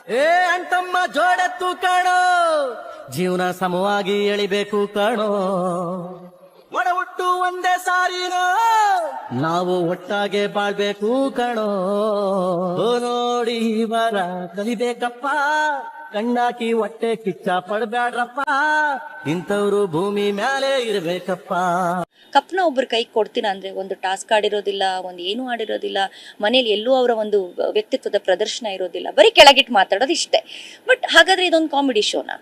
ಏ ಅಂಟಮ್ಮ ಜೋಡೆತ್ತು ಕಾಣೋ, ಜೀವನ ಸಮವಾಗಿ ಎಳಿಬೇಕು ಕಾಣೋ. ಒಡ ಹುಟ್ಟು ಒಂದೇ ಸಾರಿನೋ, ನಾವು ಒಟ್ಟಾಗೆ ಬಾಳ್ಬೇಕು ಕಣೋ. ನೋಡಿ ಬರ ಕಲಿಬೇಕಪ್ಪ, ಕಣ್ಣಾಕಿ ಹೊಟ್ಟೆ ಕಿಚ್ಚ ಪಡ್ಬ್ಯಾಡ್ರಪ್ಪ, ಇಂಥವ್ರು ಭೂಮಿ ಮ್ಯಾಲೆ ಇರ್ಬೇಕಪ್ಪ. ಕಪ್ನ ಒಬ್ರು ಕೈ ಕೊಡ್ತೀನ ಅಂದ್ರೆ ಒಂದು ಟಾಸ್ಕ್ ಆಡಿರೋದಿಲ್ಲ, ಒಂದು ಏನು ಆಡಿರೋದಿಲ್ಲ, ಮನೇಲಿ ಎಲ್ಲೂ ಅವರ ಒಂದು ವ್ಯಕ್ತಿತ್ವದ ಪ್ರದರ್ಶನ ಇರೋದಿಲ್ಲ, ಬರೀ ಕೆಳಗಿಟ್ಟು ಮಾತಾಡೋದು ಇಷ್ಟೇ. ಬಟ್ ಹಾಗಾದ್ರೆ ಇದೊಂದು ಕಾಮಿಡಿ ಶೋನಾ?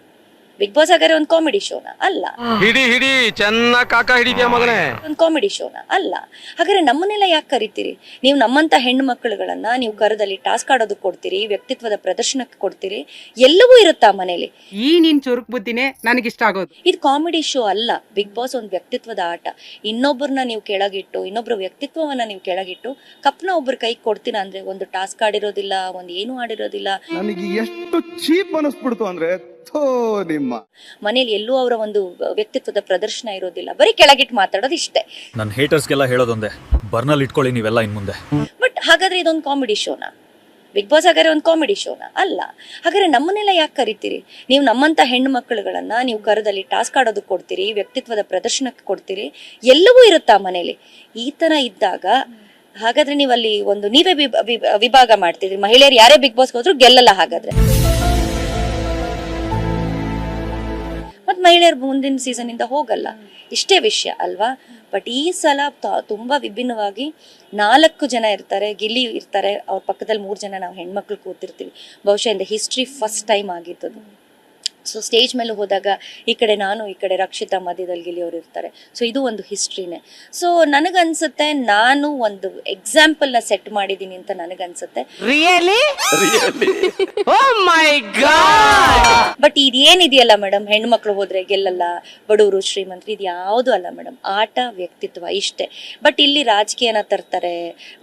ಬಿಗ್ ಬಾಸ್ ಹಾಗಾದ್ರೆ ಒಂದು ಕಾಮಿಡಿ ಶೋನಾ? ಅಲ್ಲ. ಹಿಡಿ ಚೆನ್ನಾಗಿ ಕಾಕ ಹಿಡಿದ್ಯಾ ಮಗನೇ. ಒಂದು ಕಾಮಿಡಿ ಶೋನಾ? ಅಲ್ಲ. ಹಾಗಾದ್ರೆ ನಮ್ಮನ್ನೆಲ್ಲ ಯಾಕೆ ಕರಿತೀರಿ? ನೀವು ನಮ್ಮಂತ ಹೆಣ್ಣು ಮಕ್ಕಳುಗಳನ್ನ ನೀವು ಕರೆದಲ್ಲಿ ಟಾಸ್ಕ್ ಆಡೋದಕ್ಕೆ ಕೊಡ್ತೀರಿ, ವ್ಯಕ್ತಿತ್ವದ ಪ್ರದರ್ಶನಕ್ಕೆ ಕೊಡ್ತೀರಿ, ಎಲ್ಲವೂ ಇರುತ್ತಾ ಮನೇಲಿ? ಈ ನಿನ್ ಚುರುಕ್ ಬುದ್ಧಿನೇ ನನಗಿಷ್ಟ ಆಗೋದು. ಇದು ಕಾಮಿಡಿ ಶೋ ಅಲ್ಲ. ಬಿಗ್ ಬಾಸ್ ಒಂದು ವ್ಯಕ್ತಿತ್ವದ ಆಟ. ಇನ್ನೊಬ್ಬರನ್ನ ನೀವು ಕೆಳಗಿಟ್ಟು, ಇನ್ನೊಬ್ಬರ ವ್ಯಕ್ತಿತ್ವವನ್ನ ನೀವು ಕೆಳಗಿಟ್ಟು ಕಪ್ನ ಒಬ್ರು ಕೈ ಕೊಡ್ತೀನ ಅಂದ್ರೆ ಒಂದು ಟಾಸ್ಕ್ ಆಡಿರೋದಿಲ್ಲ, ಒಂದು ಏನು ಆಡಿರೋದಿಲ್ಲ. ನನಗೆ ಎಷ್ಟು ಚೀಪ್ ಅನಿಸ್ಬಿಡ್ತು ಅಂದ್ರೆ ನಿಮ್ಮ ಮನೇಲಿ ಎಲ್ಲೂ ಅವರ ಒಂದು ವ್ಯಕ್ತಿತ್ವದ ಪ್ರದರ್ಶನ ಇರೋದಿಲ್ಲ, ಬರೀ ಕೆಳಗಿಟ್ಟು ಮಾತಾಡೋದು ಇಷ್ಟೇ. ನನ್ನ ಹೇಟರ್ಸ್ಗೆಲ್ಲ ಹೇಳೋದೊಂದೇ, ಬರ್ನಲ್ಲಿ ಇಟ್ಕೊಳ್ಳಿ ನೀವೆಲ್ಲ ಇನ್ ಮುಂದೆ. ಬಟ್ ಹಾಗಾದ್ರೆ ಇದೊಂದು ಕಾಮಿಡಿ ಶೋನಾ? ಬಿಗ್ ಬಾಸ್ ಹಾಗಾದ್ರೆ ಒಂದು ಕಾಮಿಡಿ ಶೋನಾ? ಅಲ್ಲ. ಹಾಗಾದ್ರೆ ನಮ್ಮನ್ನೆಲ್ಲ ಯಾಕೆ ಕರಿತೀರಿ? ನೀವು ನಮ್ಮಂತ ಹೆಣ್ಣು ಮಕ್ಕಳುಗಳನ್ನ ನೀವು ಕರೆದಲ್ಲಿ ಟಾಸ್ಕ್ ಆಡೋದಕ್ಕೆ ಕೊಡ್ತೀರಿ, ವ್ಯಕ್ತಿತ್ವದ ಪ್ರದರ್ಶನಕ್ಕೆ ಕೊಡ್ತೀರಿ, ಎಲ್ಲವೂ ಇರುತ್ತಾ ಮನೇಲಿ? ಈ ತರ ಇದ್ದಾಗ ಹಾಗಾದ್ರೆ ನೀವು ಅಲ್ಲಿ ಒಂದು ನೀವೇ ವಿಭಾಗ ಮಾಡ್ತಿದ್ರಿ, ಮಹಿಳೆಯರು ಯಾರೇ ಬಿಗ್ ಬಾಸ್ಗೆ ಹೋದ್ರು ಗೆಲ್ಲಲ್ಲ ಹಾಗಾದ್ರೆ. ಮತ್ ಮಹಿಳೆಯರು ಮುಂದಿನ ಸೀಸನ್ ಇಂದ ಹೋಗಲ್ಲ, ಇಷ್ಟೇ ವಿಷಯ ಅಲ್ವಾ? ಬಟ್ ಈ ಸಲ ತುಂಬಾ ವಿಭಿನ್ನವಾಗಿ 4 ಜನ ಇರ್ತಾರೆ, ಗಿಲ್ಲಿ ಇರ್ತಾರೆ, ಅವ್ರ ಪಕ್ಕದಲ್ಲಿ 3 ಜನ ನಾವು ಹೆಣ್ಮಕ್ಳು ಕೂತಿರ್ತೀವಿ. ಬಹುಶಃ ಇಂದ ಹಿಸ್ಟ್ರಿ ಫಸ್ಟ್ ಟೈಮ್ ಆಗಿದ್ದದು. ಸೊ ಸ್ಟೇಜ್ ಮೇಲೆ ಹೋದಾಗ ಈ ಕಡೆ ನಾನು, ಈ ಕಡೆ ರಕ್ಷಿತಾ, ಮಧ್ಯದಲ್ಲಿ ಗಿಲ್ಲಿ ಅವ್ರು ಇರ್ತಾರೆ. ಸೊ ಇದು ಒಂದು ಹಿಸ್ಟ್ರಿನೇ. ಸೊ ನನಗನ್ಸುತ್ತೆ ನಾನು ಒಂದು ಎಕ್ಸಾಂಪಲ್ ನ ಸೆಟ್ ಮಾಡಿದೀನಿ ಅಂತ ನನಗನ್ಸುತ್ತೆ. ಬಟ್ ಇದೇನಿದೆಯಲ್ಲ ಮೇಡಮ್, ಹೆಣ್ಮಕ್ಳು ಹೋದ್ರೆ ಗೆಲ್ಲಲ್ಲ, ಬಡವರು ಶ್ರೀಮಂತರು, ಇದು ಯಾವುದು ಅಲ್ಲ ಮೇಡಮ್. ಆಟ, ವ್ಯಕ್ತಿತ್ವ ಇಷ್ಟೇ. ಬಟ್ ಇಲ್ಲಿ ರಾಜಕೀಯನ ತರ್ತಾರೆ,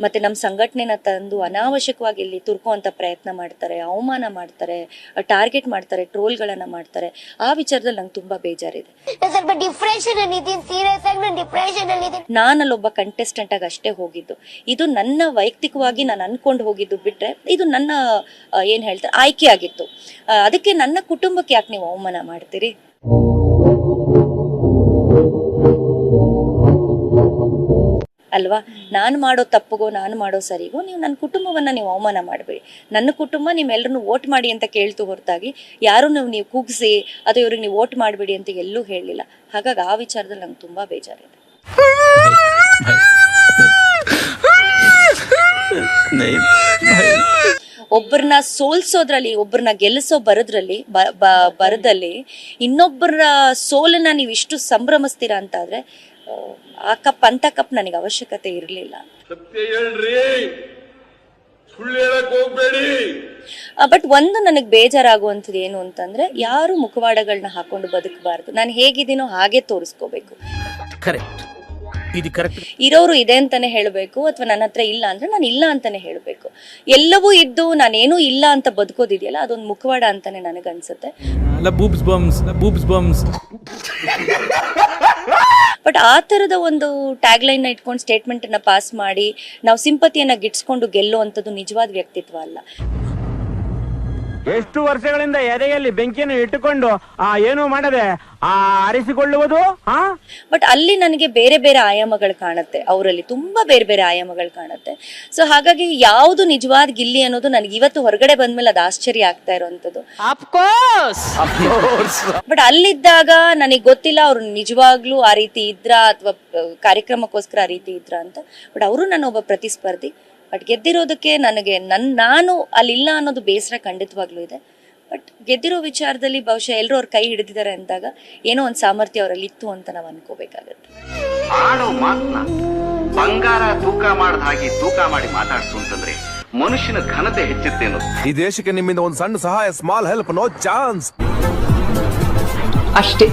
ಮತ್ತೆ ನಮ್ಮ ಸಂಘಟನೆನ ತಂದು ಅನಾವಶ್ಯಕವಾಗಿ ಇಲ್ಲಿ ತುರ್ಕುವಂತ ಪ್ರಯತ್ನ ಮಾಡ್ತಾರೆ, ಅವಮಾನ ಮಾಡ್ತಾರೆ, ಟಾರ್ಗೆಟ್ ಮಾಡ್ತಾರೆ, ಟ್ರೋಲ್ಗಳನ್ನ ಮಾಡ್ತಾರೆ. ಆ ವಿಚಾರದಲ್ಲಿ ನಂಗೆ ತುಂಬಾ ಬೇಜಾರಿದೆ. ನಾನಲ್ಲೊಬ್ಬ ಕಂಟೆಸ್ಟೆಂಟ್ ಆಗಿ ಅಷ್ಟೇ ಹೋಗಿದ್ದು. ಇದು ನನ್ನ ವೈಯಕ್ತಿಕವಾಗಿ ನಾನು ಅನ್ಕೊಂಡು ಹೋಗಿದ್ದು ಬಿಟ್ರೆ ಇದು ನನ್ನ ಏನ್ ಹೇಳ್ತಾರೆ ಆಯ್ಕೆ ಆಗಿತ್ತು. ಅದಕ್ಕೆ ನನ್ನ ಕುಟುಂಬಕ್ಕೆ ಯಾಕೆ ನೀವು ಅವಮಾನ ಮಾಡ್ತೀರಿ? ಅಲ್ವಾ? ನಾನು ಮಾಡೋ ತಪ್ಪುಗೋ, ನಾನು ಮಾಡೋ ಸರಿಗೋ ನೀವು ನನ್ನ ಕುಟುಂಬವನ್ನ ನೀವು ಅವಮಾನ ಮಾಡಬೇಡಿ. ನನ್ನ ಕುಟುಂಬ ನಿಮ್ಮೆಲ್ಲರನ್ನು ವೋಟ್ ಮಾಡಿ ಅಂತ ಕೇಳ್ತು ಹೊರತಾಗಿ ಯಾರು ನೀವು ಕೂಗಿಸಿ ಅಥವಾ ಇವ್ರಿಗೆ ನೀವು ವೋಟ್ ಮಾಡಬೇಡಿ ಅಂತ ಎಲ್ಲೂ ಹೇಳಲಿಲ್ಲ. ಹಾಗಾಗಿ ಆ ವಿಚಾರದಲ್ಲಿ ನಂಗೆ ತುಂಬಾ ಬೇಜಾರಿದೆ. ಒಬ್ಬರನ್ನ ಸೋಲ್ಸೋದ್ರಲ್ಲಿ, ಒಬ್ಬರನ್ನ ಗೆಲ್ಲಿಸೋ ಬರದಲ್ಲಿ ಇನ್ನೊಬ್ಬರ ಸೋಲನ್ನ ನೀವು ಇಷ್ಟು ಸಂಭ್ರಮಿಸ್ತೀರಾ ಅಂತ ಆದ್ರೆ ಆ ಕಪ್ ಅಂತ ಕಪ್ ನನಗೆ ಅವಶ್ಯಕತೆ ಇರಲಿಲ್ಲ. ಬಟ್ ಒಂದು ನನಗೆ ಬೇಜಾರಾಗುವಂಥದ್ದು ಏನು ಅಂತಂದ್ರೆ, ಯಾರು ಮುಖವಾಡಗಳನ್ನ ಹಾಕೊಂಡು ಬದುಕಬಾರ್ದು. ನಾನು ಹೇಗಿದ್ದೀನೋ ಹಾಗೆ ತೋರಿಸ್ಕೋಬೇಕು. ಇರೋರು ಇದೆ ಅಂತಾನೆ ಹೇಳ್ಬೇಕು, ಅಥವಾ ನನ್ನ ಹತ್ರ ಇಲ್ಲ ಅಂದ್ರೆ ನಾನು ಇಲ್ಲ ಅಂತಾನೆ ಹೇಳ್ಬೇಕು. ಎಲ್ಲವೂ ಇದ್ದು ನಾನೇನು ಇಲ್ಲ ಅಂತ ಬದುಕೋದಿದೆಯಲ್ಲ, ಅದೊಂದು ಮುಖವಾಡ ಅಂತಾನೆ ನನಗನ್ಸುತ್ತೆ. ಬಟ್ ಆ ತರದ ಒಂದು ಟ್ಯಾಗ್ ಲೈನ್ ನ ಇಟ್ಕೊಂಡು ಸ್ಟೇಟ್ಮೆಂಟ್ ಅನ್ನ ಪಾಸ್ ಮಾಡಿ ನಾವು ಸಿಂಪತಿಯನ್ನ ಗಿಟ್ಸ್ಕೊಂಡು ಗೆಲ್ಲುವಂಥದ್ದು ನಿಜವಾದ ವ್ಯಕ್ತಿತ್ವ ಅಲ್ಲ. ಎಷ್ಟು ವರ್ಷಗಳಿಂದ ಎದೆಯಲ್ಲಿ ಬೆಂಕಿಯನ್ನು ಇಟ್ಟುಕೊಂಡು ಏನು ಮಾಡದೆ ಆರಿಸಿಕೊಳ್ಳುವುದು. ಬಟ್ ಅಲ್ಲಿ ನನಗೆ ಬೇರೆ ಬೇರೆ ಆಯಾಮಗಳು ಕಾಣುತ್ತೆ, ಅವರಲ್ಲಿ ತುಂಬಾ ಬೇರೆ ಬೇರೆ ಆಯಾಮಗಳು ಕಾಣುತ್ತೆ. ಸೊ ಹಾಗಾಗಿ ಯಾವುದು ನಿಜವಾದ ಗಿಲ್ಲಿ ಅನ್ನೋದು ನನಗೆ ಇವತ್ತು ಹೊರಗಡೆ ಬಂದ್ಮೇಲೆ ಅದು ಆಶ್ಚರ್ಯ ಆಗ್ತಾ ಇರೋಂಥದ್ದು. ಬಟ್ ಅಲ್ಲಿದ್ದಾಗ ನನಗೆ ಗೊತ್ತಿಲ್ಲ ಅವ್ರು ನಿಜವಾಗ್ಲೂ ಆ ರೀತಿ ಇದ್ರ ಅಥವಾ ಕಾರ್ಯಕ್ರಮಕ್ಕೋಸ್ಕರ ಆ ರೀತಿ ಇದ್ರ ಅಂತ. ಬಟ್ ಅವರು ನನ್ನ ಒಬ್ಬ ಪ್ರತಿಸ್ಪರ್ಧಿ. ಬಟ್ ಗೆದ್ದಿರೋದಕ್ಕೆ ನನಗೆ ನಾನು ಅಲ್ಲಿಲ್ಲ ಅನ್ನೋದು ಬೇಸರ ಖಂಡಿತವಾಗ್ಲೂ ಇದೆ. ಬಟ್ ಗೆದ್ದಿರೋ ವಿಚಾರದಲ್ಲಿ ಬಹುಶಃ ಎಲ್ಲರೂ ಅವ್ರ ಕೈ ಹಿಡಿದಿದ್ದಾರೆ ಅಂದಾಗ ಏನೋ ಒಂದು ಸಾಮರ್ಥ್ಯ ಅವರಲ್ಲಿ ಇತ್ತು ಅಂತ ನಾವು ಅನ್ಕೋಬೇಕಾಗತ್ತೆ. ಆಡೋ ಮಾತನ್ನ ಬಂಗಾರ ತೂಕ ಮಾಡದ ಹಾಗೆ ತೂಕ ಮಾಡಿ ಮಾತಾಡ್ತು ಅಂತಂದ್ರೆ ಮನುಷ್ಯನ ಘನತೆ ಹೆಚ್ಚುತ್ತೇನೋ. ಈ ದೇಶಕ್ಕೆ ನಿಮ್ಮಿಂದ ಒಂದು ಸಣ್ಣ ಸಹಾಯ, ಸ್ಮಾಲ್ ಹೆಲ್ಪ್, ನೋ ಚಾನ್ಸ್ ಅಷ್ಟೇ.